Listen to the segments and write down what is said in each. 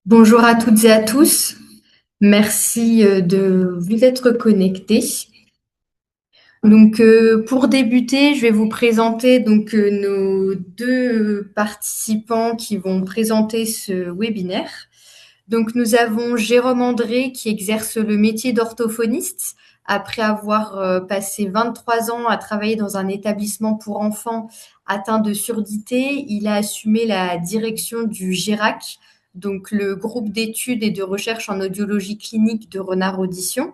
Bonjour à toutes et à tous. Merci de vous être connectés. Pour débuter, je vais vous présenter nos deux participants qui vont présenter ce webinaire. Donc, nous avons Jérôme André qui exerce le métier d'orthophoniste après avoir passé 23 ans à travailler dans un établissement pour enfants atteints de surdité. Il a assumé la direction du GERAC, donc le groupe d'études et de recherche en audiologie clinique de Renard Audition.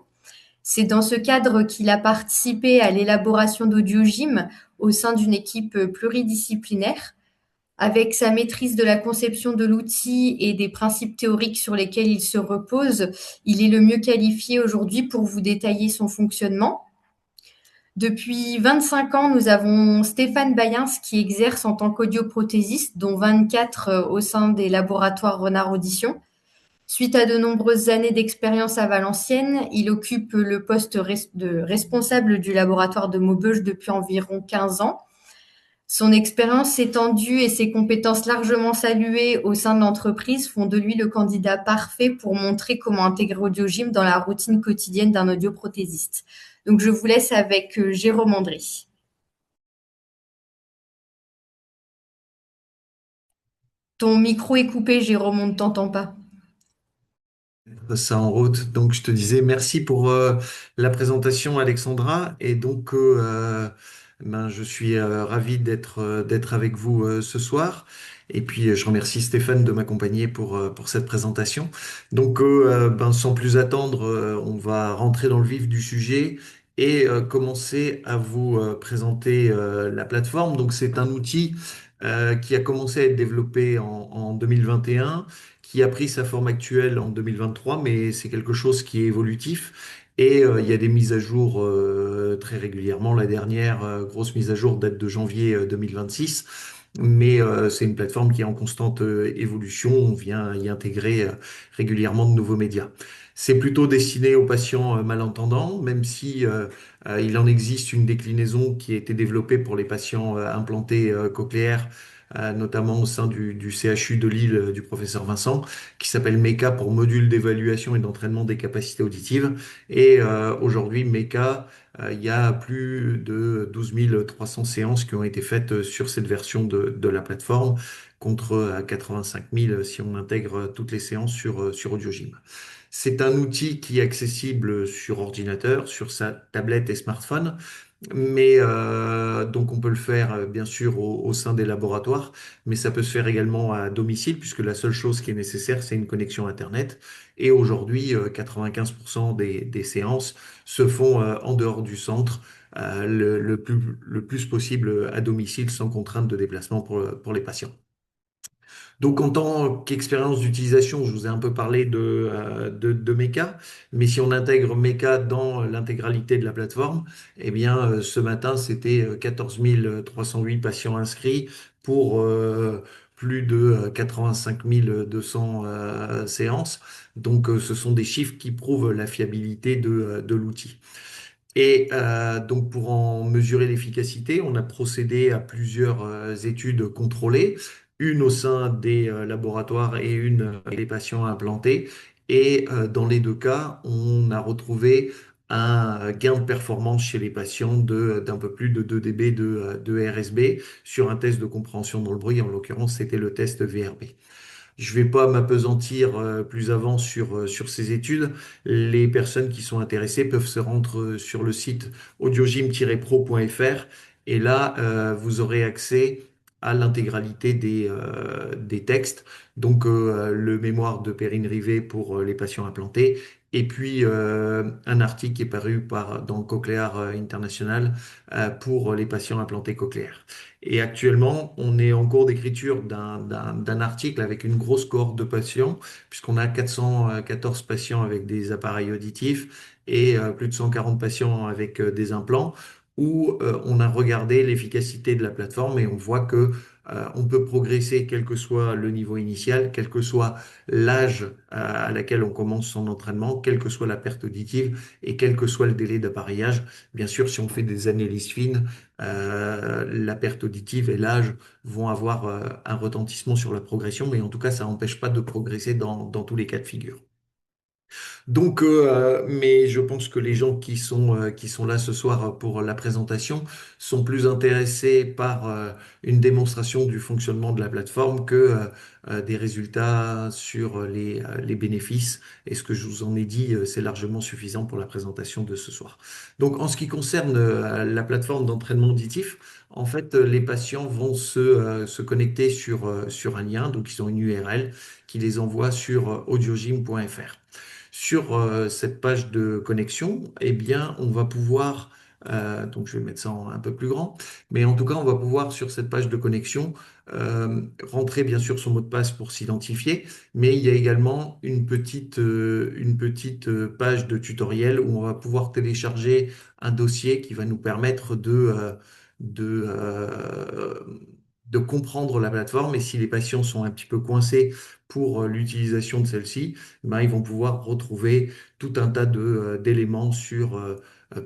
C'est dans ce cadre qu'il a participé à l'élaboration d'AudioGym au sein d'une équipe pluridisciplinaire. Avec sa maîtrise de la conception de l'outil et des principes théoriques sur lesquels il se repose, il est le mieux qualifié aujourd'hui pour vous détailler son fonctionnement. Depuis 25 ans, nous avons Stéphane Bayens qui exerce en tant qu'audioprothésiste, dont 24 au sein des laboratoires Renard Audition. Suite à de nombreuses années d'expérience à Valenciennes, il occupe le poste de responsable du laboratoire de Maubeuge depuis environ 15 ans. Son expérience étendue et ses compétences largement saluées au sein de l'entreprise font de lui le candidat parfait pour montrer comment intégrer AudioGym dans la routine quotidienne d'un audioprothésiste. Donc, je vous laisse avec Jérôme André. Ton micro est coupé, Jérôme, on ne t'entend pas. Ça en route. Donc, je te disais merci pour la présentation, Alexandra. Et donc, je suis ravi d'être avec vous ce soir. Et puis, je remercie Stéphane de m'accompagner pour cette présentation. Donc, sans plus attendre, on va rentrer dans le vif du sujet et commencer à vous présenter la plateforme. Donc, c'est un outil qui a commencé à être développé en 2021, qui a pris sa forme actuelle en 2023, mais c'est quelque chose qui est évolutif. Et il y a des mises à jour très régulièrement. La dernière grosse mise à jour date de janvier 2026. Mais c'est une plateforme qui est en constante évolution. On vient y intégrer régulièrement de nouveaux médias. C'est plutôt destiné aux patients malentendants, même si il en existe une déclinaison qui a été développée pour les patients implantés cochléaires, notamment au sein du CHU de Lille du professeur Vincent, qui s'appelle MECA pour Module d'évaluation et d'entraînement des capacités auditives. Et aujourd'hui, MECA, il y a plus de 12 300 séances qui ont été faites sur cette version de la plateforme, contre 85 000 si on intègre toutes les séances sur AudioGym. C'est un outil qui est accessible sur ordinateur, sur sa tablette et smartphone, mais donc on peut le faire bien sûr au sein des laboratoires, mais ça peut se faire également à domicile, puisque la seule chose qui est nécessaire, c'est une connexion Internet. Et aujourd'hui, 95% des séances se font en dehors du centre, le plus possible à domicile, sans contrainte de déplacement pour les patients. Donc, en tant qu'expérience d'utilisation, je vous ai un peu parlé de Mecha, mais si on intègre Mecha dans l'intégralité de la plateforme, eh bien, ce matin, c'était 14 308 patients inscrits pour plus de 85 200 séances. Donc, ce sont des chiffres qui prouvent la fiabilité de l'outil. Et donc pour en mesurer l'efficacité, on a procédé à plusieurs études contrôlées, une au sein des laboratoires et une avec les patients implantés. Et dans les deux cas, on a retrouvé un gain de performance chez les patients d'un peu plus de 2 dB de RSB sur un test de compréhension dans le bruit. En l'occurrence, c'était le test VRB. Je ne vais pas m'apesantir plus avant sur ces études. Les personnes qui sont intéressées peuvent se rendre sur le site audiogym-pro.fr, et là, vous aurez accès à l'intégralité des textes. Donc, le mémoire de Perrine Rivet pour les patients implantés, et puis un article qui est paru dans Cochlear International pour les patients implantés cochléaires. Et actuellement, on est en cours d'écriture d'un article avec une grosse cohorte de patients, puisqu'on a 414 patients avec des appareils auditifs et plus de 140 patients avec des implants, où on a regardé l'efficacité de la plateforme, et on voit que on peut progresser quel que soit le niveau initial, quel que soit l'âge à laquelle on commence son entraînement, quelle que soit la perte auditive et quel que soit le délai d'appareillage. Bien sûr, si on fait des analyses fines, la perte auditive et l'âge vont avoir un retentissement sur la progression, mais en tout cas, ça n'empêche pas de progresser dans tous les cas de figure. Donc, mais je pense que les gens qui sont là ce soir pour la présentation sont plus intéressés par une démonstration du fonctionnement de la plateforme que des résultats sur les bénéfices. Et ce que je vous en ai dit, c'est largement suffisant pour la présentation de ce soir. Donc, en ce qui concerne la plateforme d'entraînement auditif, en fait, les patients vont se connecter sur un lien, donc ils ont une URL qui les envoie sur audiogym.fr. Sur cette page de connexion, eh bien, on va pouvoir, donc je vais mettre ça un peu plus grand, mais en tout cas, on va pouvoir sur cette page de connexion rentrer bien sûr son mot de passe pour s'identifier, mais il y a également une petite page de tutoriel où on va pouvoir télécharger un dossier qui va nous permettre de, euh, de comprendre la plateforme. Et si les patients sont un petit peu coincés pour l'utilisation de celle-ci, ben, ils vont pouvoir retrouver tout un tas d'éléments sur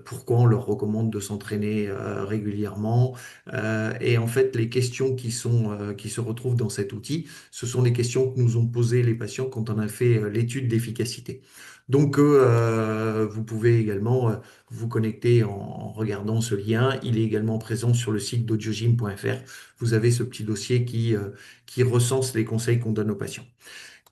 pourquoi on leur recommande de s'entraîner régulièrement. Et en fait, les questions qui se retrouvent dans cet outil, ce sont les questions que nous ont posées les patients quand on a fait l'étude d'efficacité. Donc, vous pouvez également vous connecter en regardant ce lien. Il est également présent sur le site d'audiogym.fr. Vous avez ce petit dossier qui recense les conseils qu'on donne aux patients.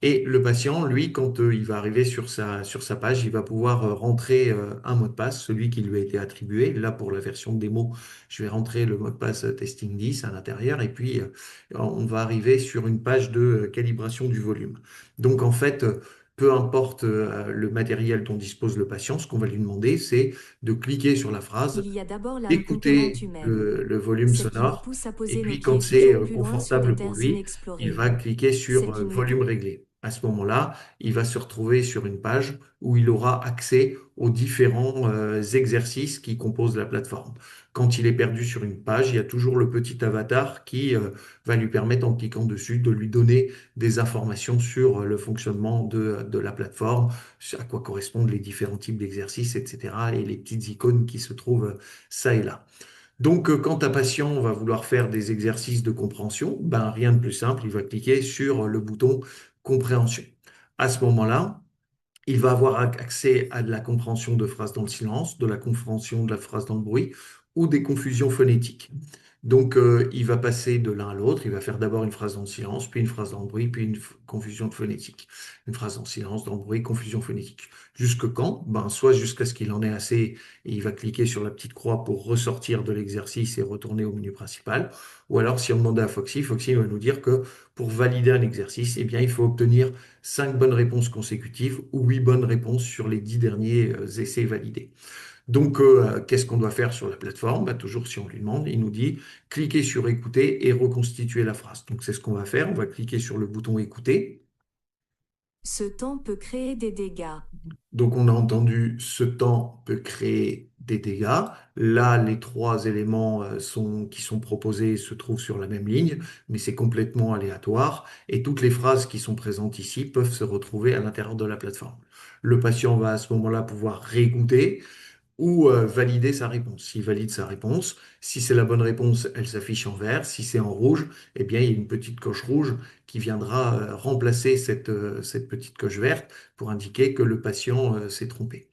Et le patient, lui, quand il va arriver sur sa page, il va pouvoir rentrer un mot de passe, celui qui lui a été attribué. Là, pour la version démo, je vais rentrer le mot de passe testing 10 à l'intérieur et puis on va arriver sur une page de calibration du volume. Donc, en fait, peu importe le matériel dont dispose le patient, ce qu'on va lui demander, c'est de cliquer sur la phrase, Il y a d'abord la composante d'écouter humaine, le volume celle qui nous sonore. pousse à Et poser nos puis, quand pieds c'est toujours plus loin sur des confortable pour terres lui, il inexplorées, va cliquer sur celle qui nous volume réglé. À ce moment-là, il va se retrouver sur une page où il aura accès aux différents exercices qui composent la plateforme. Quand il est perdu sur une page, il y a toujours le petit avatar qui va lui permettre, en cliquant dessus, de lui donner des informations sur le fonctionnement de la plateforme, à quoi correspondent les différents types d'exercices, etc. et les petites icônes qui se trouvent ça et là. Donc, quand un patient va vouloir faire des exercices de compréhension, ben, rien de plus simple, il va cliquer sur le bouton compréhension. À ce moment-là, il va avoir accès à de la compréhension de phrases dans le silence, de la compréhension de la phrase dans le bruit ou des confusions phonétiques. Donc, il va passer de l'un à l'autre. Il va faire d'abord une phrase dans le silence, puis une phrase dans le bruit, puis une confusion phonétique. Une phrase dans le silence, dans le bruit, confusion phonétique. Jusque quand? Ben, soit jusqu'à ce qu'il en ait assez et il va cliquer sur la petite croix pour ressortir de l'exercice et retourner au menu principal. Ou alors, si on demande à Foxy, Foxy va nous dire que pour valider un exercice, eh bien, il faut obtenir 5 bonnes réponses consécutives ou 8 bonnes réponses sur les 10 derniers essais validés. Donc, qu'est-ce qu'on doit faire sur la plateforme? Bah, toujours si on lui demande, il nous dit cliquez sur écouter et reconstituer la phrase. Donc, c'est ce qu'on va faire. On va cliquer sur le bouton écouter. ce temps peut créer des dégâts. Donc, on a entendu ce temps peut créer des dégâts. Là, les trois éléments qui sont proposés se trouvent sur la même ligne, mais c'est complètement aléatoire. Et toutes les phrases qui sont présentes ici peuvent se retrouver à l'intérieur de la plateforme. Le patient va à ce moment-là pouvoir réécouter ou valider sa réponse. S'il valide sa réponse, si c'est la bonne réponse, elle s'affiche en vert. Si c'est en rouge, eh bien, il y a une petite coche rouge qui viendra remplacer cette petite coche verte pour indiquer que le patient s'est trompé.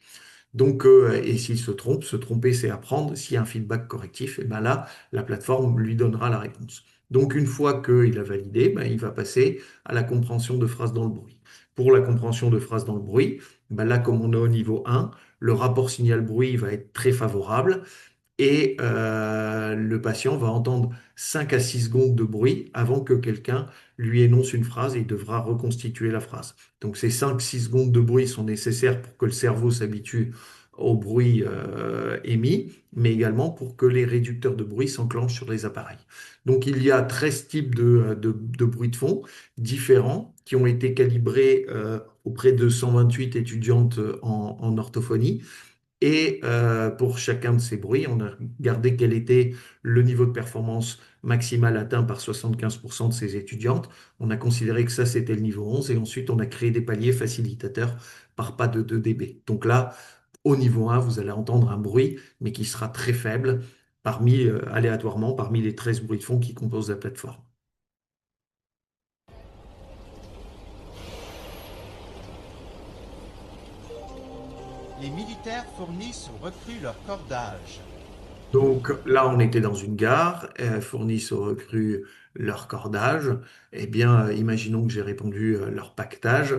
Donc, et s'il se tromper, c'est apprendre. S'il y a un feedback correctif, et ben là, la plateforme lui donnera la réponse. Donc, une fois qu'il a validé, ben, il va passer à la compréhension de phrases dans le bruit. Pour la compréhension de phrases dans le bruit, ben là, comme on est au niveau 1, le rapport signal-bruit va être très favorable et le patient va entendre 5 à 6 secondes de bruit avant que quelqu'un lui énonce une phrase et il devra reconstituer la phrase. Donc ces 5-6 secondes de bruit sont nécessaires pour que le cerveau s'habitue au bruit émis, mais également pour que les réducteurs de bruit s'enclenchent sur les appareils. Donc il y a 13 types de bruits de fond différents qui ont été calibrés auprès de 128 étudiantes en orthophonie Et pour chacun de ces bruits, on a regardé quel était le niveau de performance maximal atteint par 75% de ces étudiantes. On a considéré que ça, c'était le niveau 11. Et ensuite, on a créé des paliers facilitateurs par pas de 2 dB. Donc là, au niveau 1, vous allez entendre un bruit, mais qui sera très faible aléatoirement parmi les 13 bruits de fond qui composent la plateforme. Les militaires fournissent ou recrutent leur cordage. Donc là, on était dans une gare, fournissent aux recrues leur cordage. Eh bien, imaginons que j'ai répondu leur pactage.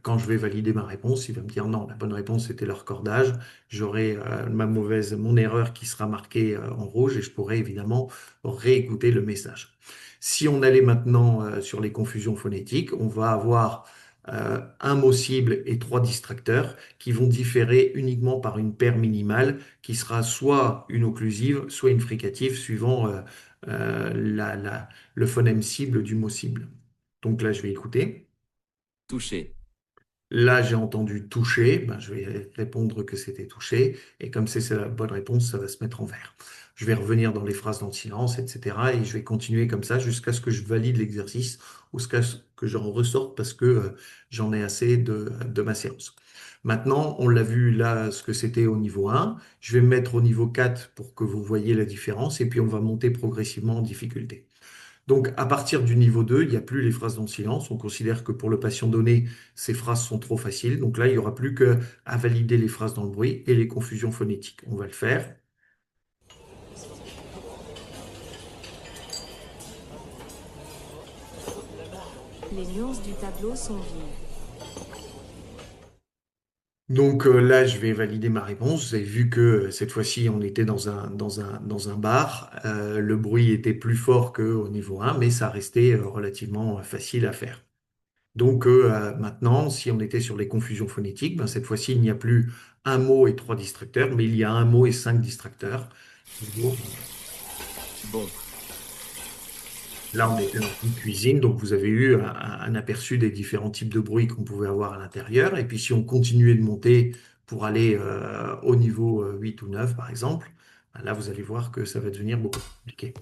Quand je vais valider ma réponse, il va me dire non, la bonne réponse c'était leur cordage. J'aurai mon erreur qui sera marquée en rouge et je pourrai évidemment réécouter le message. Si on allait maintenant sur les confusions phonétiques, on va avoir un mot cible et 3 distracteurs qui vont différer uniquement par une paire minimale qui sera soit une occlusive, soit une fricative, suivant le phonème cible du mot cible. Donc là, je vais écouter. Touché. Là, j'ai entendu toucher. Ben, je vais répondre que c'était touché. Et comme c'est la bonne réponse, ça va se mettre en vert. Je vais revenir dans les phrases dans le silence, etc. Et je vais continuer comme ça jusqu'à ce que je valide l'exercice ou jusqu'à ce que j'en ressorte parce que j'en ai assez de ma séance. Maintenant, on l'a vu là, ce que c'était au niveau 1. Je vais me mettre au niveau 4 pour que vous voyez la différence. Et puis, on va monter progressivement en difficulté. Donc, à partir du niveau 2, il n'y a plus les phrases dans le silence. On considère que pour le patient donné, ces phrases sont trop faciles. Donc là, il n'y aura plus qu'à valider les phrases dans le bruit et les confusions phonétiques. On va le faire. Les nuances du tableau sont vives. Donc là, je vais valider ma réponse. Vous avez vu que cette fois-ci, on était dans un bar. Le bruit était plus fort qu'au niveau 1, mais ça restait relativement facile à faire. Donc maintenant, si on était sur les confusions phonétiques, ben, cette fois-ci, il n'y a plus un mot et 3 distracteurs, mais il y a un mot et 5 distracteurs. Bon. Là, on était dans une cuisine, donc vous avez eu un aperçu des différents types de bruits qu'on pouvait avoir à l'intérieur. Et puis si on continuait de monter pour aller au niveau 8 ou 9, par exemple, ben là, vous allez voir que ça va devenir beaucoup plus compliqué.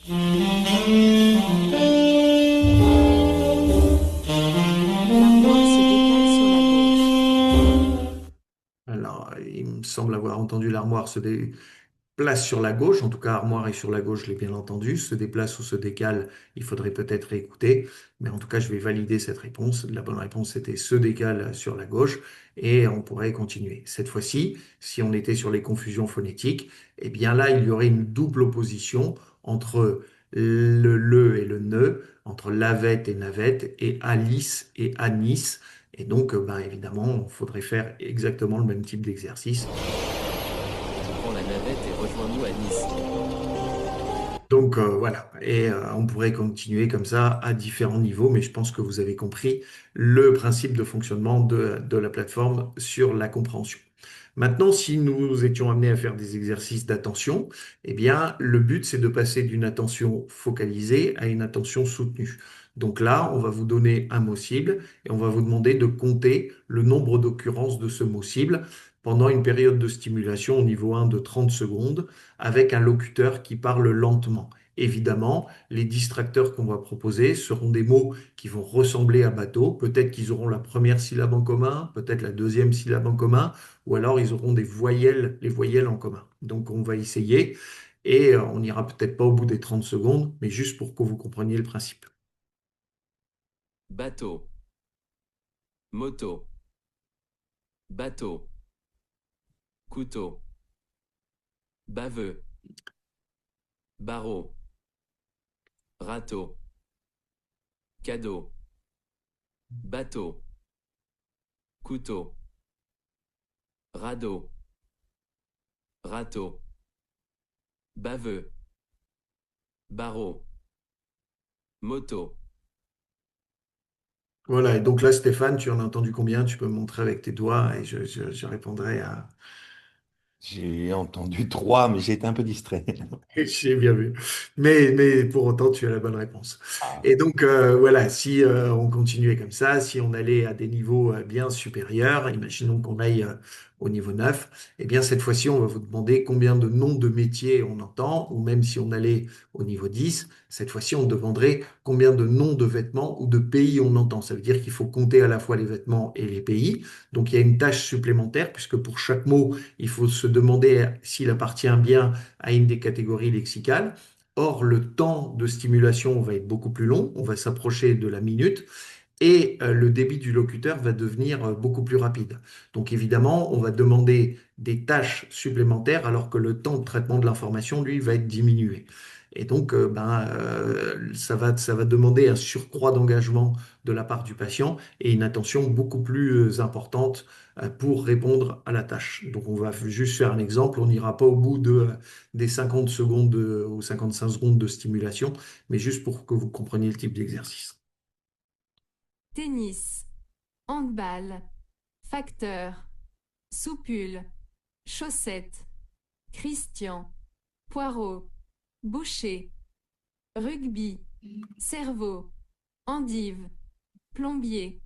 L'armoire se décale sur la gauche. Alors, il me semble avoir entendu l'armoire se déplace sur la gauche, en tout cas armoire est sur la gauche, je l'ai bien entendu, se déplace ou se décale, il faudrait peut-être réécouter, mais en tout cas je vais valider cette réponse. La bonne réponse c'était se décale sur la gauche et on pourrait continuer. Cette fois-ci, si on était sur les confusions phonétiques, eh bien là il y aurait une double opposition entre le et le ne, entre lavette et navette, et Alice et Anis. Et donc, ben, évidemment, il faudrait faire exactement le même type d'exercice. Prends la navette et rejoins-nous à Nice. Donc voilà, et on pourrait continuer comme ça à différents niveaux, mais je pense que vous avez compris le principe de fonctionnement de la plateforme sur la compréhension. Maintenant, si nous étions amenés à faire des exercices d'attention, eh bien, le but, c'est de passer d'une attention focalisée à une attention soutenue. Donc là, on va vous donner un mot cible et on va vous demander de compter le nombre d'occurrences de ce mot cible pendant une période de stimulation au niveau 1 de 30 secondes avec un locuteur qui parle lentement. Évidemment, les distracteurs qu'on va proposer seront des mots qui vont ressembler à bateau. Peut-être qu'ils auront la première syllabe en commun, peut-être la deuxième syllabe en commun, ou alors ils auront les voyelles en commun. Donc on va essayer et on n'ira peut-être pas au bout des 30 secondes, mais juste pour que vous compreniez le principe. Bateau. Moto. Bateau. Couteau. Baveux. Barreau. Râteau. Cadeau. Bateau. Couteau. Radeau. Râteau. Baveux. Barreau. Moto. Voilà, et donc là, Stéphane, tu en as entendu combien? Tu peux me montrer avec tes doigts et je répondrai à... J'ai entendu trois, mais j'ai été un peu distrait. J'ai bien vu. Mais pour autant, tu as la bonne réponse. Ah. Et donc, voilà, si on continuait comme ça, si on allait à des niveaux bien supérieurs, imaginons qu'on aille au niveau 9, eh bien cette fois-ci, on va vous demander combien de noms de métiers on entend, ou même si on allait au niveau 10, cette fois-ci, on demanderait combien de noms de vêtements ou de pays on entend. Ça veut dire qu'il faut compter à la fois les vêtements et les pays. Donc il y a une tâche supplémentaire, puisque pour chaque mot, il faut se demander s'il appartient bien à une des catégories lexicales. Or, le temps de stimulation va être beaucoup plus long, on va s'approcher de la minute, et le débit du locuteur va devenir beaucoup plus rapide. Donc évidemment, on va demander des tâches supplémentaires alors que le temps de traitement de l'information, lui, va être diminué. Et donc, ça va demander un surcroît d'engagement de la part du patient et une attention beaucoup plus importante pour répondre à la tâche. Donc, on va juste faire un exemple. On n'ira pas au bout des 50 secondes ou 55 secondes de stimulation, mais juste pour que vous compreniez le type d'exercice. Tennis, handball, facteur, soupule, chaussette, Christian, poireau, boucher, rugby, cerveau, endive, plombier,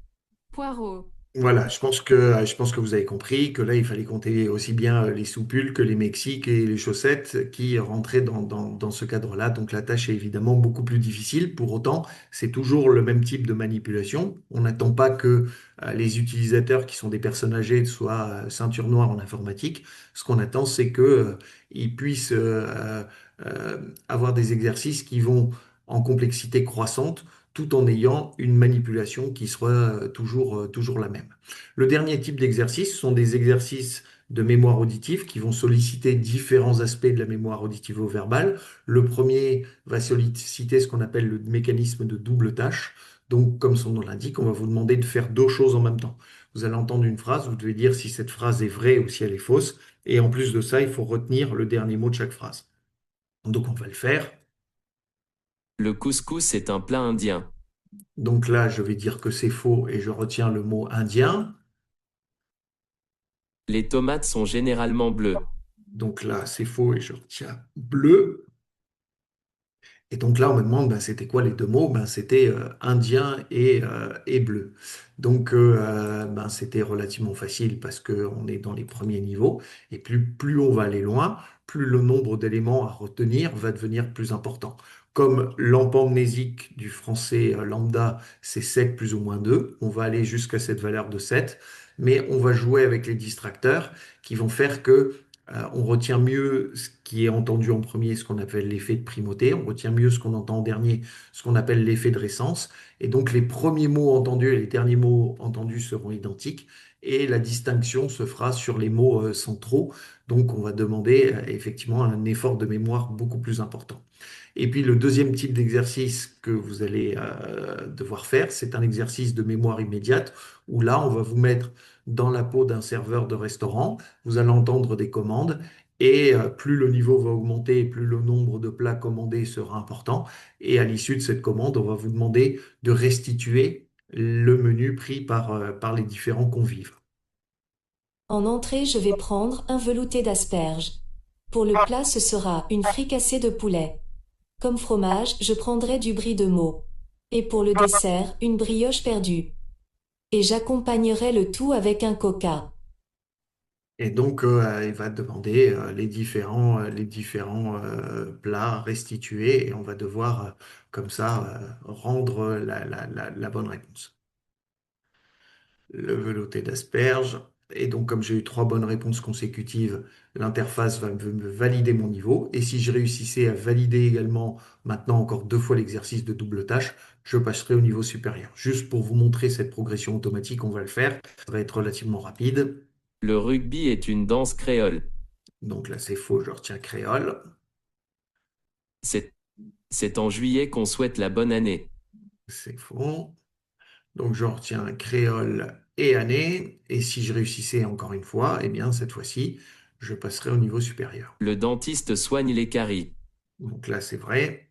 poireau, Voilà, je pense que vous avez compris que là, il fallait compter aussi bien les soupules que les mexiques et les chaussettes qui rentraient dans ce cadre-là. Donc la tâche est évidemment beaucoup plus difficile. Pour autant, c'est toujours le même type de manipulation. On n'attend pas que les utilisateurs qui sont des personnes âgées soient ceinture noire en informatique. Ce qu'on attend, c'est que, ils puissent avoir des exercices qui vont en complexité croissante tout en ayant une manipulation qui soit toujours la même. Le dernier type d'exercice sont des exercices de mémoire auditive qui vont solliciter différents aspects de la mémoire auditivo-verbale. Le premier va solliciter ce qu'on appelle le mécanisme de double tâche. Donc, comme son nom l'indique, on va vous demander de faire deux choses en même temps. Vous allez entendre une phrase, vous devez dire si cette phrase est vraie ou si elle est fausse. Et en plus de ça, il faut retenir le dernier mot de chaque phrase. Donc, on va le faire. Le couscous est un plat indien. Donc là, je vais dire que c'est faux et je retiens le mot indien. Les tomates sont généralement bleues. Donc là, c'est faux et je retiens bleu. Et donc là, on me demande, ben, c'était quoi les deux mots? Ben, c'était indien et bleu. Donc, ben, c'était relativement facile parce qu'on est dans les premiers niveaux. Et plus on va aller loin, plus le nombre d'éléments à retenir va devenir plus important. Comme l'empamnésique du français lambda, c'est 7 plus ou moins 2, on va aller jusqu'à cette valeur de 7, mais on va jouer avec les distracteurs qui vont faire que on retient mieux ce qui est entendu en premier, ce qu'on appelle l'effet de primauté. On retient mieux ce qu'on entend en dernier, ce qu'on appelle l'effet de récence. Et donc les premiers mots entendus et les derniers mots entendus seront identiques. Et la distinction se fera sur les mots centraux. Donc on va demander effectivement un effort de mémoire beaucoup plus important. Et puis le deuxième type d'exercice que vous allez devoir faire, c'est un exercice de mémoire immédiate où là, on va vous mettre dans la peau d'un serveur de restaurant, vous allez entendre des commandes et plus le niveau va augmenter, plus le nombre de plats commandés sera important. Et à l'issue de cette commande, on va vous demander de restituer le menu pris par les différents convives. En entrée, je vais prendre un velouté d'asperges. Pour le plat, ce sera une fricassée de poulet. Comme fromage, je prendrai du brie de Meaux. Et pour le dessert, une brioche perdue. Et j'accompagnerai le tout avec un coca. Et donc, il va demander les différents plats restitués et on va devoir, comme ça, rendre la bonne réponse. Le velouté d'asperges. Et donc, comme j'ai eu trois bonnes réponses consécutives, l'interface va me valider mon niveau. Et si je réussissais à valider également maintenant encore deux fois l'exercice de double tâche, je passerai au niveau supérieur. Juste pour vous montrer cette progression automatique, on va le faire. Ça va être relativement rapide. Le rugby est une danse créole. Donc là, c'est faux, je retiens créole. C'est, c'est en juillet qu'on souhaite la bonne année. C'est faux. Donc je retiens créole et année. Et si je réussissais encore une fois, eh bien cette fois-ci, je passerai au niveau supérieur. Le dentiste soigne les caries. Donc là, c'est vrai.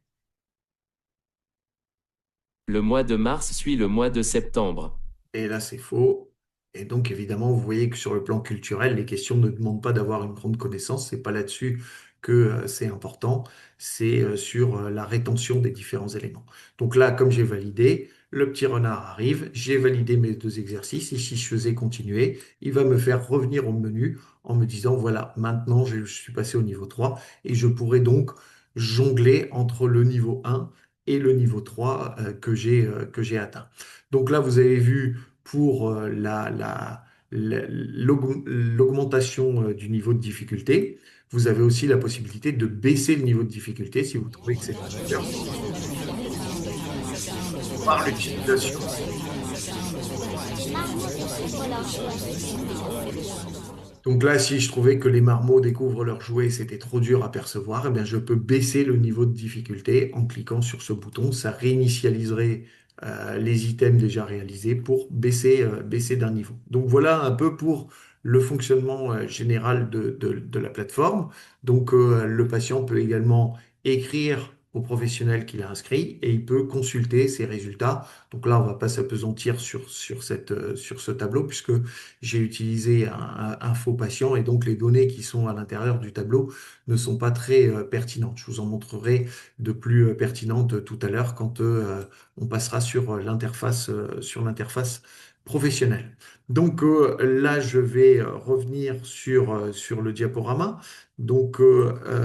Le mois de mars suit le mois de septembre. Et là, c'est faux. Et donc, évidemment, vous voyez que sur le plan culturel, les questions ne demandent pas d'avoir une grande connaissance. C'est pas là-dessus que c'est important. C'est sur la rétention des différents éléments. Donc là, comme j'ai validé, le petit renard arrive, j'ai validé mes 2 exercices et si je faisais continuer, il va me faire revenir au menu en me disant, voilà, maintenant je suis passé au niveau 3 et je pourrais donc jongler entre le niveau 1 et le niveau 3 que j'ai atteint. Donc là, vous avez vu pour l'augmentation du niveau de difficulté. Vous avez aussi la possibilité de baisser le niveau de difficulté si vous trouvez que c'est nécessaire par l'utilisation. Donc là, si je trouvais que les marmots découvrent leur jouet, c'était trop dur à percevoir, eh bien, je peux baisser le niveau de difficulté en cliquant sur ce bouton. Ça réinitialiserait les items déjà réalisés pour baisser d'un niveau. Donc voilà un peu pour le fonctionnement général de la plateforme. Donc le patient peut également écrire au professionnel qu'il a inscrit et il peut consulter ses résultats. Donc là, on ne va pas s'apesantir sur ce tableau puisque j'ai utilisé un faux patient et donc les données qui sont à l'intérieur du tableau ne sont pas très pertinentes. Je vous en montrerai de plus pertinentes tout à l'heure quand on passera sur l'interface professionnelle. Donc là, je vais revenir sur le diaporama. Donc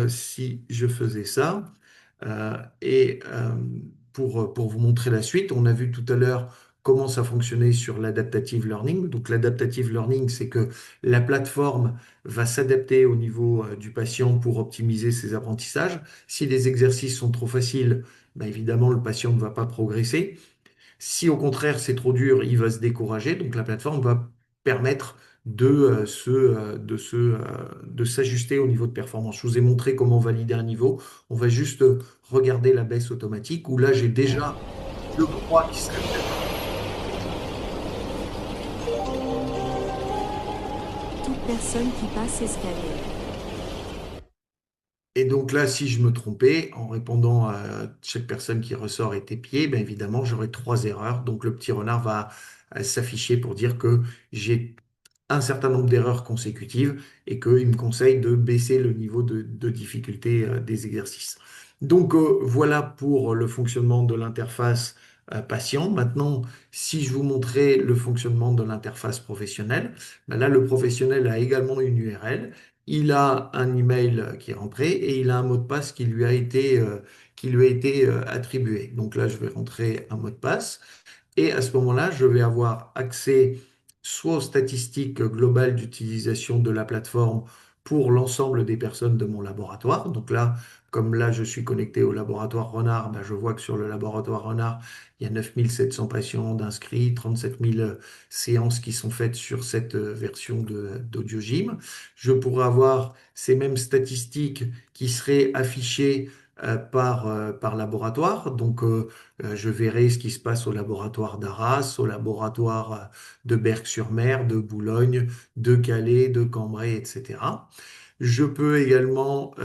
si je faisais ça, et pour vous montrer la suite, on a vu tout à l'heure comment ça fonctionnait sur l'adaptative learning. Donc l'adaptative learning, c'est que la plateforme va s'adapter au niveau du patient pour optimiser ses apprentissages. Si les exercices sont trop faciles, ben évidemment, le patient ne va pas progresser. Si au contraire c'est trop dur, il va se décourager. Donc la plateforme va permettre de s'ajuster au niveau de performance. Je vous ai montré comment valider un niveau. On va juste regarder la baisse automatique où là j'ai déjà le croix qui serait fait. Toute personne qui passe escalier. Et donc là, si je me trompais, en répondant à chaque personne qui ressort et pieds, bien évidemment, j'aurai 3 erreurs. Donc le petit renard va s'afficher pour dire que j'ai un certain nombre d'erreurs consécutives et qu'il me conseille de baisser le niveau de difficulté des exercices. Donc voilà pour le fonctionnement de l'interface patient. Maintenant, si je vous montrais le fonctionnement de l'interface professionnelle, ben là, le professionnel a également une URL. Il a un email qui est rentré et il a un mot de passe qui lui a été attribué. Donc là, je vais rentrer un mot de passe. Et à ce moment-là, je vais avoir accès soit aux statistiques globales d'utilisation de la plateforme pour l'ensemble des personnes de mon laboratoire. Donc là, comme là, je suis connecté au laboratoire Renard, ben, je vois que sur le laboratoire Renard, il y a 9700 patients d'inscrits, 37 000 séances qui sont faites sur cette version d'AudioGym. Je pourrais avoir ces mêmes statistiques qui seraient affichées par laboratoire. Donc, je verrai ce qui se passe au laboratoire d'Arras, au laboratoire de Berck-sur-Mer, de Boulogne, de Calais, de Cambrai, etc. Je peux également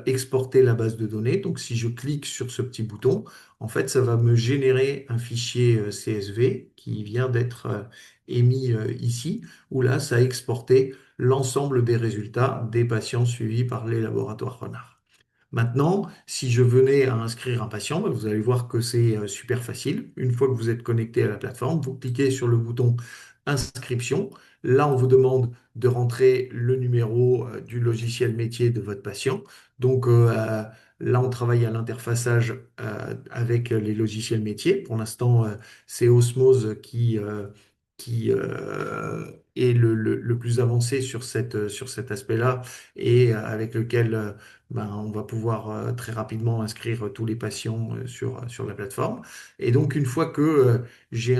exporter la base de données. Donc, si je clique sur ce petit bouton, en fait, ça va me générer un fichier CSV qui vient d'être émis ici, où là, ça a exporté l'ensemble des résultats des patients suivis par les laboratoires Renard. Maintenant, si je venais à inscrire un patient, ben, vous allez voir que c'est super facile. Une fois que vous êtes connecté à la plateforme, vous cliquez sur le bouton inscription. Là, on vous demande de rentrer le numéro du logiciel métier de votre patient. Donc là, on travaille à l'interfaçage avec les logiciels métiers. Pour l'instant, c'est Osmose qui est le plus avancé sur cet aspect-là et avec lequel ben, on va pouvoir très rapidement inscrire tous les patients sur la plateforme. Et donc, une fois que j'ai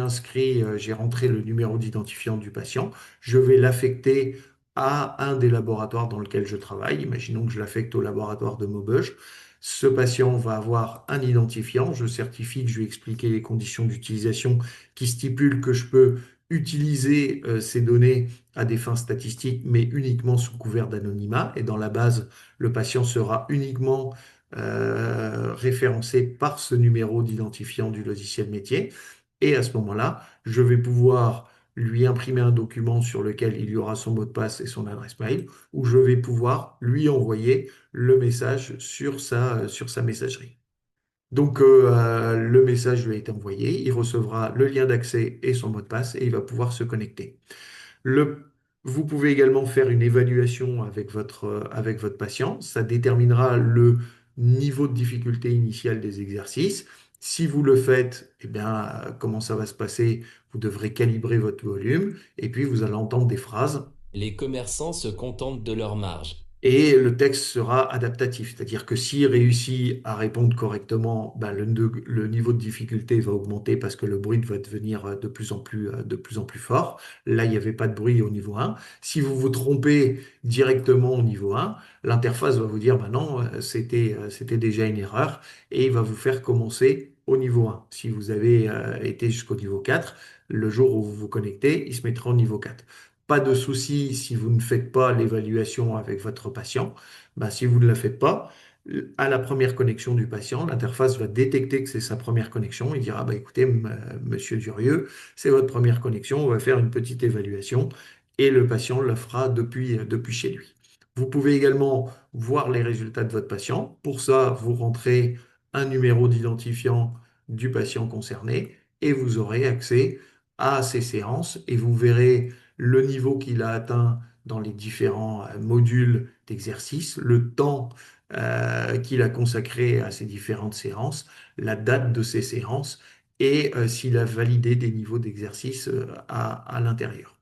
rentré le numéro d'identifiant du patient, je vais l'affecter à un des laboratoires dans lequel je travaille. Imaginons que je l'affecte au laboratoire de Maubeuge. Ce patient va avoir un identifiant. Je certifie que je vais expliquer les conditions d'utilisation qui stipulent que je peux utiliser ces données à des fins statistiques, mais uniquement sous couvert d'anonymat. Et dans la base, le patient sera uniquement référencé par ce numéro d'identifiant du logiciel métier. Et à ce moment-là, je vais pouvoir lui imprimer un document sur lequel il y aura son mot de passe et son adresse mail, ou je vais pouvoir lui envoyer le message sur sa messagerie. Donc, le message lui a été envoyé, il recevra le lien d'accès et son mot de passe et il va pouvoir se connecter. Le- Vous pouvez également faire une évaluation avec votre patient. Ça déterminera le niveau de difficulté initiale des exercices. Si vous le faites, eh bien, comment ça va se passer? Vous devrez calibrer votre volume et puis vous allez entendre des phrases Les commerçants se contentent de leur marge. et le texte sera adaptatif, c'est-à-dire que s'il réussit à répondre correctement, ben, le niveau de difficulté va augmenter parce que le bruit va devenir de plus en plus fort. Là, il n'y avait pas de bruit au niveau 1. Si vous vous trompez directement au niveau 1, l'interface va vous dire, ben non, c'était déjà une erreur et il va vous faire commencer au niveau 1. Si vous avez été jusqu'au niveau 4, le jour où vous vous connectez, il se mettra au niveau 4. Pas de souci si vous ne faites pas l'évaluation avec votre patient. Ben, si vous ne la faites pas, à la première connexion du patient, l'interface va détecter que c'est sa première connexion. Il dira, bah, écoutez, monsieur Durieux, c'est votre première connexion, on va faire une petite évaluation et le patient le fera depuis chez lui. Vous pouvez également voir les résultats de votre patient. Pour ça, vous rentrez un numéro d'identifiant du patient concerné et vous aurez accès à ces séances et vous verrez le niveau qu'il a atteint dans les différents modules d'exercice, le temps qu'il a consacré à ces différentes séances, la date de ces séances et s'il a validé des niveaux d'exercice à l'intérieur.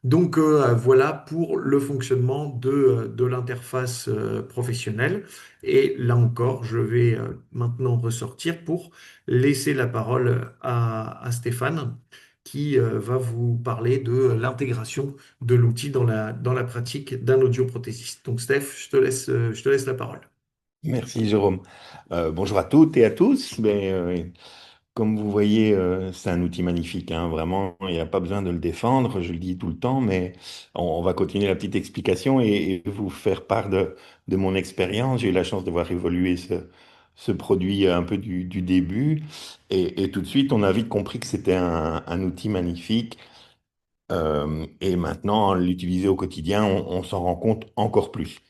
Donc voilà pour le fonctionnement de l'interface professionnelle. Et là encore, je vais maintenant ressortir pour laisser la parole à Stéphane qui va vous parler de l'intégration de l'outil dans la pratique d'un audioprothésiste. Donc Steph, je te laisse la parole. Merci Jérôme. Bonjour à toutes et à tous. Comme vous voyez, c'est un outil magnifique, hein. Vraiment, il n'y a pas besoin de le défendre, je le dis tout le temps, mais on va continuer la petite explication et vous faire part de mon expérience. J'ai eu la chance de voir évoluer ce produit un peu du début et tout de suite, on a vite compris que c'était un outil magnifique. Et maintenant, en l'utiliser au quotidien, on s'en rend compte encore plus.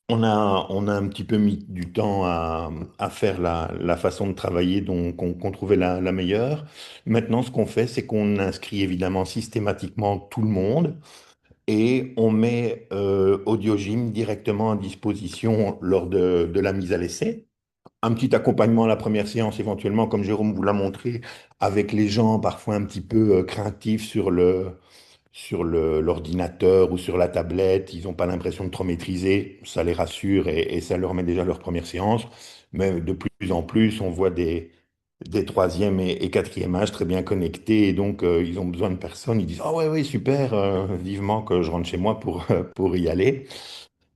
On a un petit peu mis du temps à faire la façon de travailler qu'on trouvait la meilleure. Maintenant, ce qu'on fait, c'est qu'on inscrit évidemment systématiquement tout le monde et on met AudioGym directement à disposition lors de la mise à l'essai. Un petit accompagnement à la première séance, éventuellement, comme Jérôme vous l'a montré, avec les gens parfois un petit peu craintifs sur l'ordinateur ou sur la tablette, ils n'ont pas l'impression de trop maîtriser, ça les rassure et ça leur met déjà leur première séance. Mais de plus en plus, on voit des troisième et quatrième âges très bien connectés et donc ils ont besoin de personnes. Ils disent, ah ouais, ouais, super, vivement que je rentre chez moi pour y aller.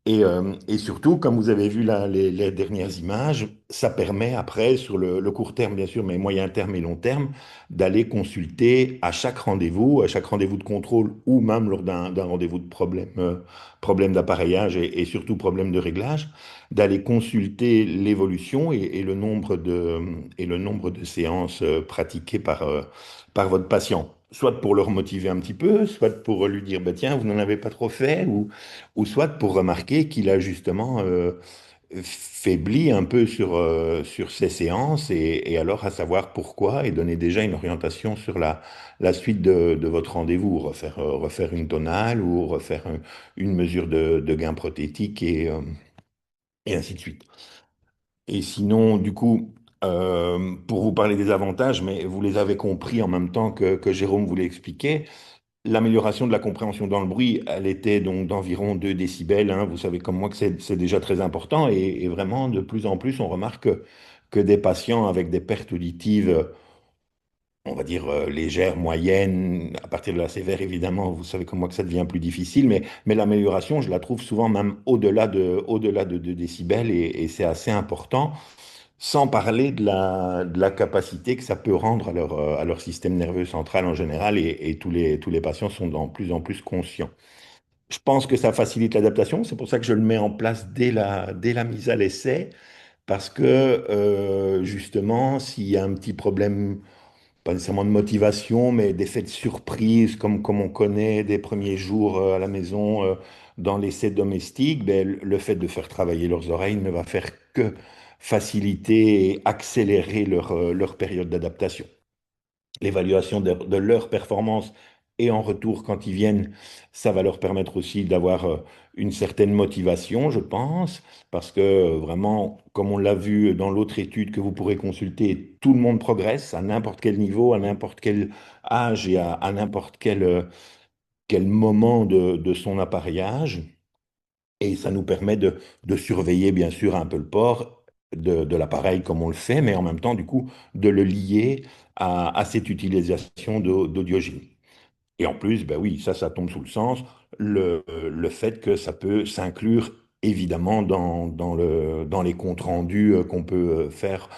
Et surtout, comme vous avez vu là, les dernières images, ça permet après, sur le court terme bien sûr, mais moyen terme et long terme, d'aller consulter à chaque rendez-vous de contrôle ou même lors d'un rendez-vous de problème d'appareillage et surtout problème de réglage, d'aller consulter l'évolution et le nombre de séances pratiquées par votre patient. Soit pour le remotiver un petit peu, soit pour lui dire, bah, tiens, vous n'en avez pas trop fait, ou soit pour remarquer qu'il a justement faibli un peu sur ses séances et alors à savoir pourquoi et donner déjà une orientation sur la suite de votre rendez-vous, refaire une tonale ou refaire une mesure de gain prothétique et ainsi de suite. Et sinon, du coup, pour vous parler des avantages, mais vous les avez compris en même temps que Jérôme vous l'a expliqué, l'amélioration de la compréhension dans le bruit, elle était donc d'environ 2 décibels, hein. Vous savez comme moi que c'est déjà très important et vraiment de plus en plus on remarque que des patients avec des pertes auditives, on va dire légères, moyennes, à partir de la sévère évidemment, vous savez comme moi que ça devient plus difficile, mais l'amélioration je la trouve souvent même au-delà de 2 décibels et c'est assez important. Sans parler de la capacité que ça peut rendre à leur système nerveux central en général, et tous les patients sont de plus en plus conscients. Je pense que ça facilite l'adaptation, c'est pour ça que je le mets en place dès la mise à l'essai, parce que justement, s'il y a un petit problème, pas nécessairement de motivation, mais d'effet de surprise, comme on connaît des premiers jours à la maison, dans l'essai domestique, ben, le fait de faire travailler leurs oreilles ne va faire que faciliter et accélérer leur période d'adaptation. L'évaluation de leur performance et en retour, quand ils viennent, ça va leur permettre aussi d'avoir une certaine motivation, je pense, parce que vraiment, comme on l'a vu dans l'autre étude que vous pourrez consulter, tout le monde progresse à n'importe quel niveau, à n'importe quel âge et à n'importe quel moment de son appareillage. Et ça nous permet de surveiller bien sûr un peu le port de l'appareil comme on le fait, mais en même temps, du coup, de le lier à cette utilisation d'audiogynie. Et en plus, ben oui, ça tombe sous le sens, le fait que ça peut s'inclure évidemment dans les comptes rendus qu'on peut faire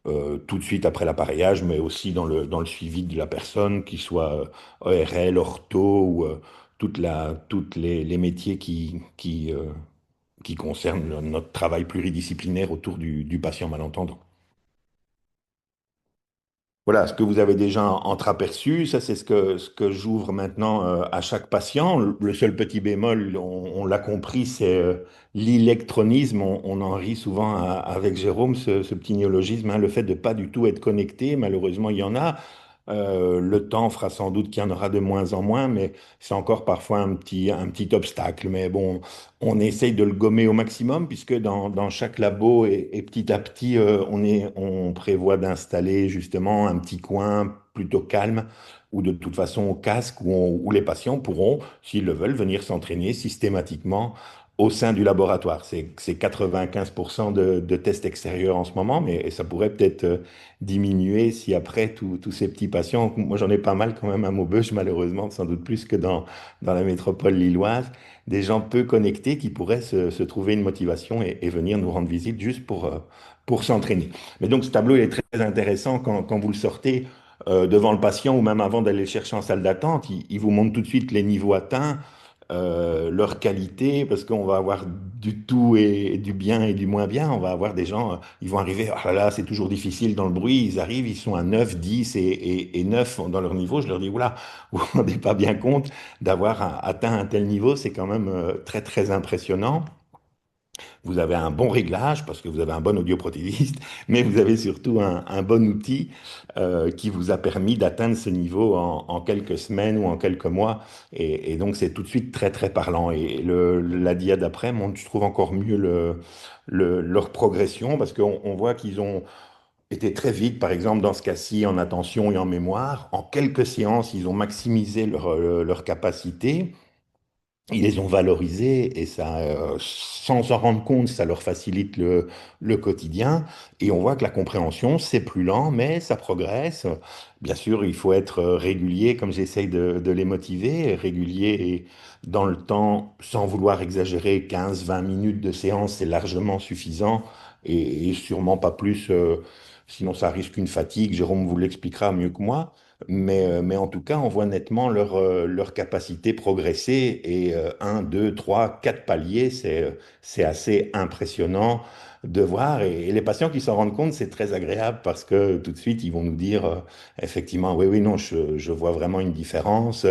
tout de suite après l'appareillage, mais aussi dans le suivi de la personne, qu'il soit ORL, ortho ou toutes les métiers qui concernent notre travail pluridisciplinaire autour du patient malentendant. Voilà, ce que vous avez déjà entreaperçu, ça c'est ce que j'ouvre maintenant à chaque patient. Le seul petit bémol, on l'a compris, c'est l'électronisme. On en rit souvent avec Jérôme, ce petit néologisme, hein, le fait de pas du tout être connecté. Malheureusement, il y en a. Le temps fera sans doute qu'il y en aura de moins en moins, mais c'est encore parfois un petit obstacle. Mais bon, on essaye de le gommer au maximum, puisque dans chaque labo, et petit à petit, on prévoit d'installer justement un petit coin plutôt calme, où de toute façon, au casque, où les patients pourront, s'ils le veulent, venir s'entraîner systématiquement au sein du laboratoire. C'est 95% de tests extérieurs en ce moment, mais ça pourrait peut-être diminuer si après tous ces petits patients, moi j'en ai pas mal quand même à Maubeuge malheureusement, sans doute plus que dans la métropole lilloise, des gens peu connectés qui pourraient se trouver une motivation et venir nous rendre visite juste pour s'entraîner. Mais donc ce tableau il est très intéressant quand vous le sortez devant le patient ou même avant d'aller le chercher en salle d'attente, il vous montre tout de suite les niveaux atteints, leur qualité, parce qu'on va avoir du tout et du bien et du moins bien. On va avoir des gens, ils vont arriver, ah là là, c'est toujours difficile dans le bruit, ils arrivent, ils sont à 9 10 et 9 dans leur niveau. Je leur dis, oula, vous vous rendez pas bien compte d'avoir atteint un tel niveau, c'est quand même très très impressionnant. Vous avez un bon réglage parce que vous avez un bon audioprothésiste, mais vous avez surtout un bon outil qui vous a permis d'atteindre ce niveau en quelques semaines ou en quelques mois. Et donc, c'est tout de suite très, très parlant. Et la dia d'après montre, je trouve, encore mieux leur progression parce qu'on voit qu'ils ont été très vite, par exemple, dans ce cas-ci, en attention et en mémoire. En quelques séances, ils ont maximisé leur capacité. Ils les ont valorisés et ça, sans s'en rendre compte, ça leur facilite le quotidien. Et on voit que la compréhension, c'est plus lent, mais ça progresse. Bien sûr, il faut être régulier, comme j'essaye de les motiver, régulier et dans le temps, sans vouloir exagérer, 15-20 minutes de séance, c'est largement suffisant et sûrement pas plus, sinon ça risque une fatigue. Jérôme vous l'expliquera mieux que moi. Mais en tout cas, on voit nettement leur capacité progresser et 1, 2, 3, 4 paliers, c'est assez impressionnant de voir. Et les patients qui s'en rendent compte, c'est très agréable parce que tout de suite, ils vont nous dire effectivement, oui, oui, non, je vois vraiment une différence.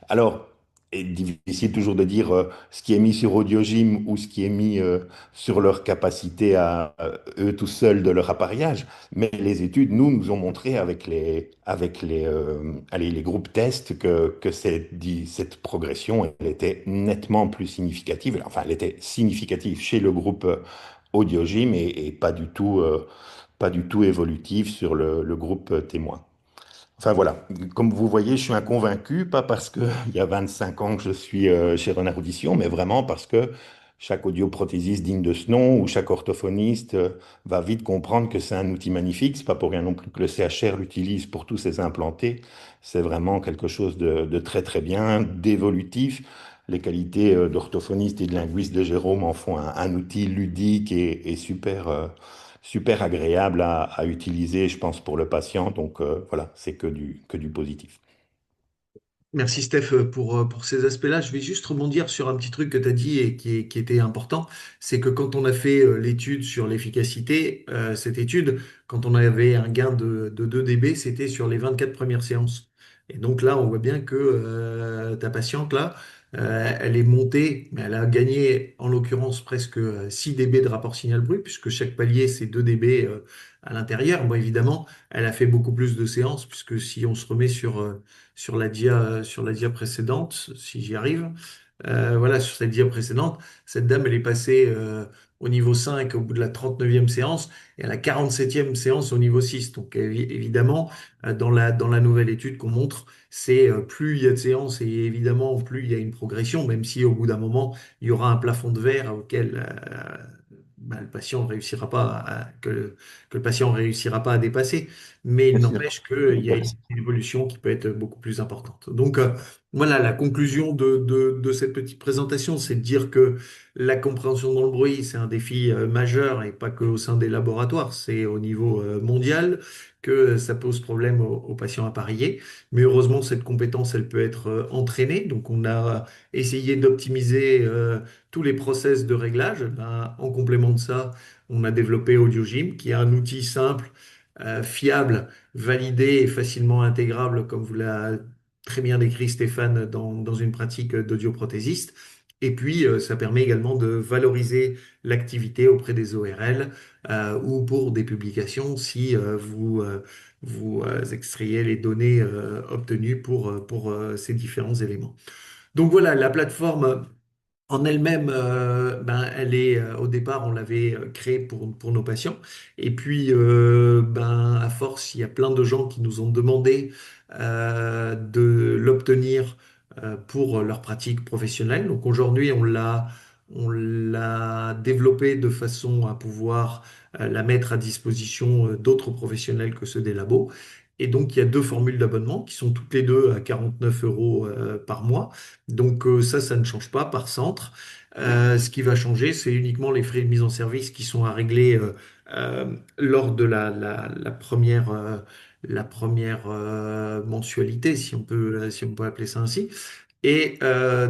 Alors, c'est difficile toujours de dire ce qui est mis sur Audiogym ou ce qui est mis sur leur capacité à eux tout seuls de leur appareillage. Mais les études, nous ont montré avec les groupes tests que cette progression, elle était nettement plus significative. Enfin, elle était significative chez le groupe Audiogym et pas du tout évolutive sur le groupe témoin. Enfin voilà, comme vous voyez, je suis un convaincu, pas parce qu'il y a 25 ans que je suis chez Renard Audition, mais vraiment parce que chaque audioprothésiste digne de ce nom ou chaque orthophoniste va vite comprendre que c'est un outil magnifique. C'est pas pour rien non plus que le CHR l'utilise pour tous ses implantés. C'est vraiment quelque chose de très très bien, d'évolutif. Les qualités d'orthophoniste et de linguiste de Jérôme en font un outil ludique et super, super agréable à utiliser, je pense, pour le patient. Donc voilà, c'est que du positif. Merci Steph pour ces aspects-là. Je vais juste rebondir sur un petit truc que tu as dit et qui était important. C'est que quand on a fait l'étude sur l'efficacité, cette étude, quand on avait un gain de 2 dB, c'était sur les 24 premières séances. Et donc là, on voit bien que ta patiente, là, Elle est montée, mais elle a gagné en l'occurrence presque 6 dB de rapport signal-bruit, puisque chaque palier, c'est 2 dB à l'intérieur. Bon, évidemment, elle a fait beaucoup plus de séances, puisque si on se remet sur la dia précédente, si j'y arrive, voilà, sur cette dia précédente, cette dame, elle est passée au niveau 5 au bout de la 39e séance et à la 47e séance au niveau 6. Donc évidemment, dans la nouvelle étude qu'on montre, c'est plus il y a de séances et évidemment plus il y a une progression, même si au bout d'un moment, il y aura un plafond de verre auquel le patient réussira pas que le patient réussira pas à dépasser. Mais il Bien sûr. n'empêche qu'il y a une évolution qui peut être beaucoup plus importante. Donc voilà, la conclusion de cette petite présentation, c'est de dire que la compréhension dans le bruit, c'est un défi majeur et pas que au sein des laboratoires, c'est au niveau mondial que ça pose problème aux patients appareillés. Mais heureusement, cette compétence, elle peut être entraînée. Donc, on a essayé d'optimiser tous les process de réglage. Ben, en complément de ça, on a développé AudioGym, qui est un outil simple, fiable, validé et facilement intégrable, comme vous l'a très bien décrit Stéphane, dans une pratique d'audioprothésiste. Et puis, ça permet également de valoriser l'activité auprès des ORL ou pour des publications si vous extrayez les données obtenues pour ces différents éléments. Donc voilà, la plateforme en elle-même, elle est au départ, on l'avait créée pour nos patients. Et puis, à force, il y a plein de gens qui nous ont demandé de l'obtenir pour leur pratique professionnelle. Donc aujourd'hui, on l'a développée de façon à pouvoir la mettre à disposition d'autres professionnels que ceux des labos. Et donc, il y a deux formules d'abonnement qui sont toutes les deux à 49 euros par mois. Donc ça ne change pas par centre. Ce qui va changer, c'est uniquement les frais de mise en service qui sont à régler lors de la première mensualité, si on peut appeler ça ainsi. Et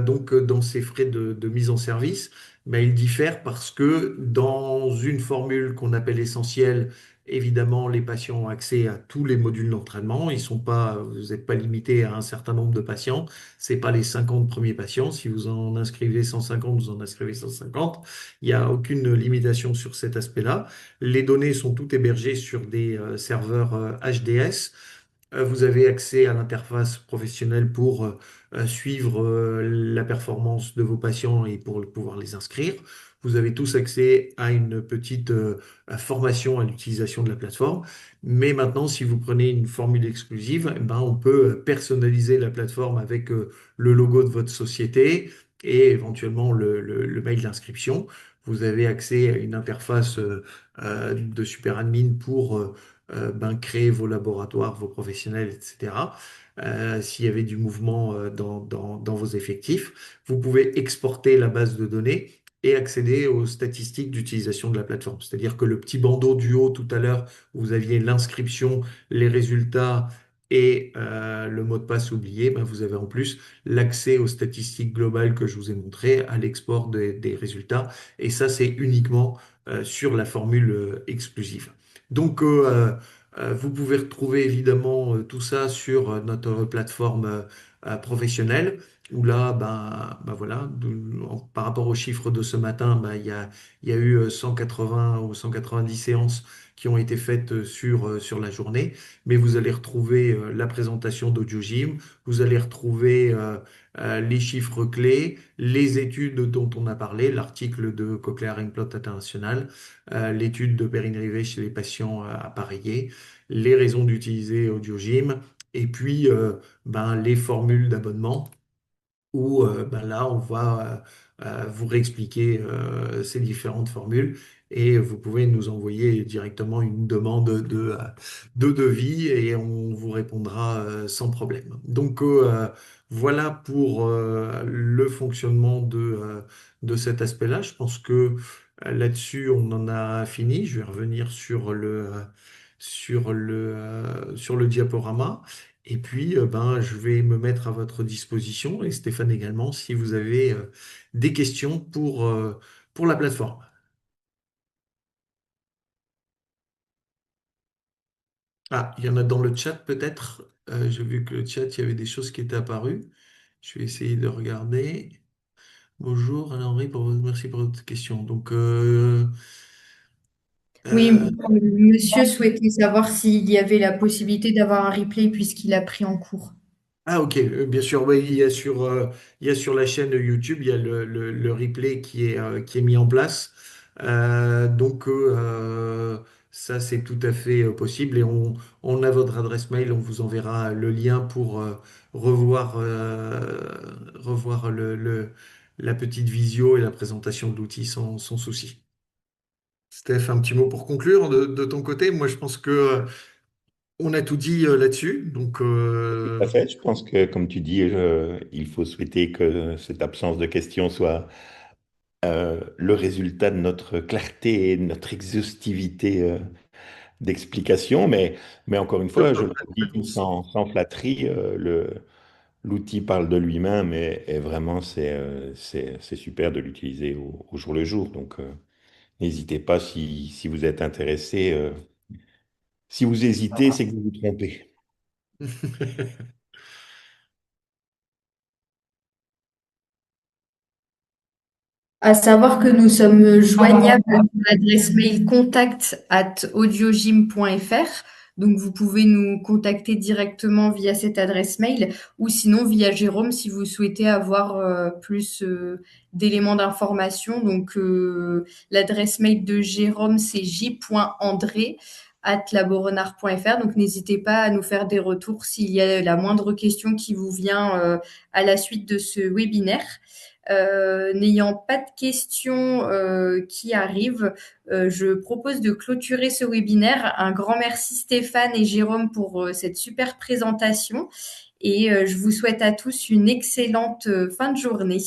donc, dans ces frais de mise en service, ils diffèrent parce que dans une formule qu'on appelle essentielle, évidemment, les patients ont accès à tous les modules d'entraînement. Vous n'êtes pas limité à un certain nombre de patients. C'est pas les 50 premiers patients. Si vous en inscrivez 150, vous en inscrivez 150. Il n'y a aucune limitation sur cet aspect-là. Les données sont toutes hébergées sur des serveurs HDS. Vous avez accès à l'interface professionnelle pour suivre la performance de vos patients et pour pouvoir les inscrire. Vous avez tous accès à une petite formation à l'utilisation de la plateforme. Mais maintenant, si vous prenez une formule exclusive, on peut personnaliser la plateforme avec le logo de votre société et éventuellement le mail d'inscription. Vous avez accès à une interface de super admin pour créer vos laboratoires, vos professionnels, etc. S'il y avait du mouvement dans vos effectifs, vous pouvez exporter la base de données et accéder aux statistiques d'utilisation de la plateforme. C'est-à-dire que le petit bandeau du haut tout à l'heure, où vous aviez l'inscription, les résultats et le mot de passe oublié, vous avez en plus l'accès aux statistiques globales que je vous ai montrées, à l'export des résultats. Et ça, c'est uniquement sur la formule exclusive. Donc, vous pouvez retrouver évidemment tout ça sur notre plateforme professionnelle, où là, voilà, par rapport aux chiffres de ce matin, il y a eu 180 ou 190 séances qui ont été faites sur la journée, mais vous allez retrouver la présentation d'AudioGym, vous allez retrouver les chiffres clés, les études dont on a parlé, l'article de Cochlear Implant International, l'étude de Perrine Rivet chez les patients appareillés, les raisons d'utiliser AudioGym, et puis les formules d'abonnement où là, on va vous réexpliquer ces différentes formules et vous pouvez nous envoyer directement une demande de devis et on vous répondra sans problème. Donc voilà pour le fonctionnement de cet aspect-là. Je pense que là-dessus, on en a fini. Je vais revenir sur le diaporama. Et puis, je vais me mettre à votre disposition, et Stéphane également, si vous avez des questions pour la plateforme. Ah, il y en a dans le chat peut-être. J'ai vu que le chat, il y avait des choses qui étaient apparues. Je vais essayer de regarder. Bonjour Alain-Henri, merci pour votre question. Donc, Oui, euh, monsieur souhaitait savoir s'il y avait la possibilité d'avoir un replay puisqu'il a pris en cours. ah ok, bien sûr, oui, il y a sur la chaîne YouTube, il y a le replay qui est mis en place. Donc ça c'est tout à fait possible et on a votre adresse mail, on vous enverra le lien pour revoir la petite visio et la présentation de l'outil sans souci. Steph, un petit mot pour conclure de ton côté. Moi je pense que on a tout dit là-dessus, donc Tout à fait. Je pense que, comme tu dis, il faut souhaiter que cette absence de questions soit le résultat de notre clarté et de notre exhaustivité d'explication. Mais encore une fois, je le dis sans flatterie, l'outil parle de lui-même et vraiment, c'est super de l'utiliser au jour le jour. Donc, n'hésitez pas si vous êtes intéressé. Si vous hésitez, c'est que vous vous trompez. À savoir que nous sommes joignables à l'adresse mail contact@audiogym.fr. Donc, vous pouvez nous contacter directement via cette adresse mail ou sinon via Jérôme si vous souhaitez avoir plus d'éléments d'information. Donc, l'adresse mail de Jérôme, c'est j.andré@laborenard.fr. Donc, n'hésitez pas à nous faire des retours s'il y a la moindre question qui vous vient à la suite de ce webinaire. N'ayant pas de questions qui arrivent, je propose de clôturer ce webinaire. Un grand merci Stéphane et Jérôme pour cette super présentation et je vous souhaite à tous une excellente fin de journée.